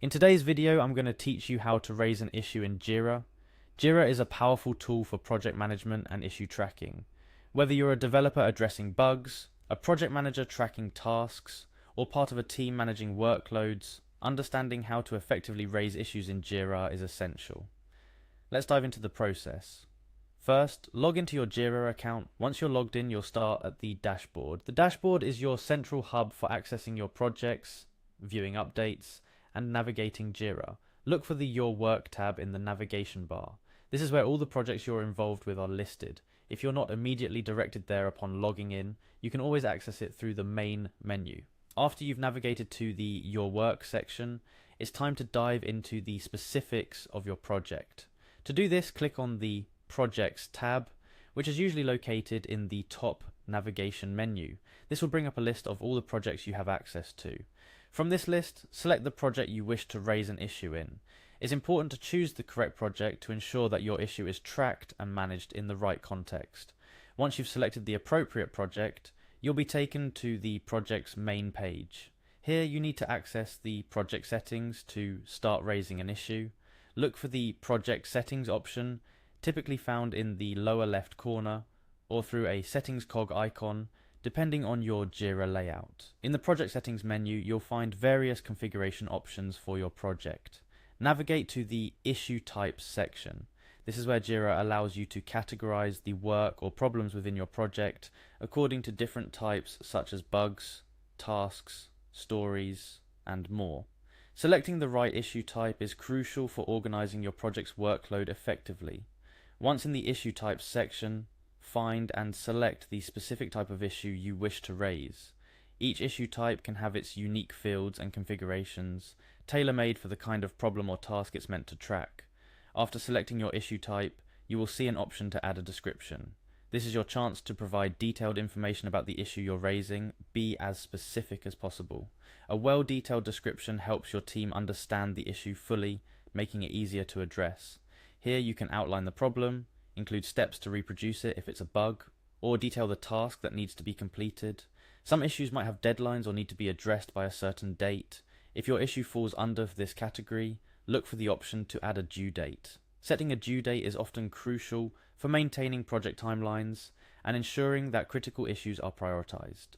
In today's video, I'm going to teach you how to raise an issue in Jira. Jira is a powerful tool for project management and issue tracking. Whether you're a developer addressing bugs, a project manager tracking tasks, or part of a team managing workloads, understanding how to effectively raise issues in Jira is essential. Let's dive into the process. First, log into your Jira account. Once you're logged in, you'll start at the dashboard. The dashboard is your central hub for accessing your projects, viewing updates, and navigating Jira. Look for the Your Work tab in the navigation bar. This is where all the projects you're involved with are listed. If you're not immediately directed there upon logging in, you can always access it through the main menu. After you've navigated to the Your Work section, it's time to dive into the specifics of your project. To do this, click on the Projects tab, which is usually located in the top navigation menu. This will bring up a list of all the projects you have access to. From this list, select the project you wish to raise an issue in. It's important to choose the correct project to ensure that your issue is tracked and managed in the right context. Once you've selected the appropriate project, you'll be taken to the project's main page. Here you need to access the project settings to start raising an issue. Look for the project settings option, typically found in the lower left corner, or through a settings cog icon, depending on your Jira layout. In the project settings menu, you'll find various configuration options for your project. Navigate to the issue types section. This is where Jira allows you to categorize the work or problems within your project according to different types such as bugs, tasks, stories, and more. Selecting the right issue type is crucial for organizing your project's workload effectively. Once in the issue types section, find and select the specific type of issue you wish to raise. Each issue type can have its unique fields and configurations, tailor-made for the kind of problem or task it's meant to track. After selecting your issue type, you will see an option to add a description. This is your chance to provide detailed information about the issue you're raising. Be as specific as possible. A well-detailed description helps your team understand the issue fully, making it easier to address. Here you can outline the problem, include steps to reproduce it if it's a bug, or detail the task that needs to be completed. Some issues might have deadlines or need to be addressed by a certain date. If your issue falls under this category, look for the option to add a due date. Setting a due date is often crucial for maintaining project timelines and ensuring that critical issues are prioritized.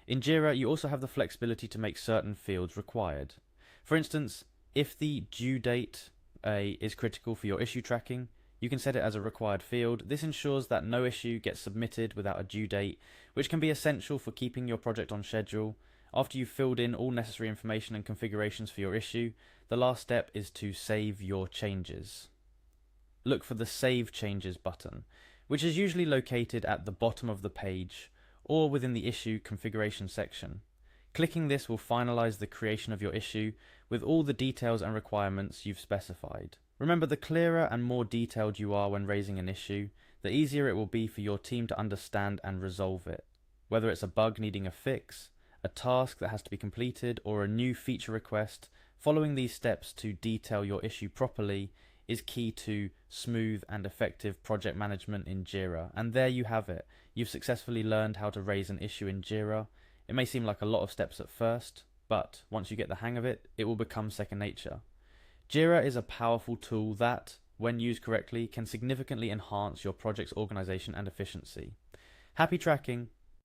In Jira, you also have the flexibility to make certain fields required. For instance, if the due date is critical for your issue tracking, you can set it as a required field. This ensures that no issue gets submitted without a due date, which can be essential for keeping your project on schedule. After you've filled in all necessary information and configurations for your issue, the last step is to save your changes. Look for the Save Changes button, which is usually located at the bottom of the page or within the issue configuration section. Clicking this will finalize the creation of your issue with all the details and requirements you've specified. Remember, the clearer and more detailed you are when raising an issue, the easier it will be for your team to understand and resolve it. Whether it's a bug needing a fix, a task that has to be completed, or a new feature request, following these steps to detail your issue properly is key to smooth and effective project management in Jira. And there you have it. You've successfully learned how to raise an issue in Jira. It may seem like a lot of steps at first, but once you get the hang of it, it will become second nature. Jira is a powerful tool that, when used correctly, can significantly enhance your project's organization and efficiency. Happy tracking!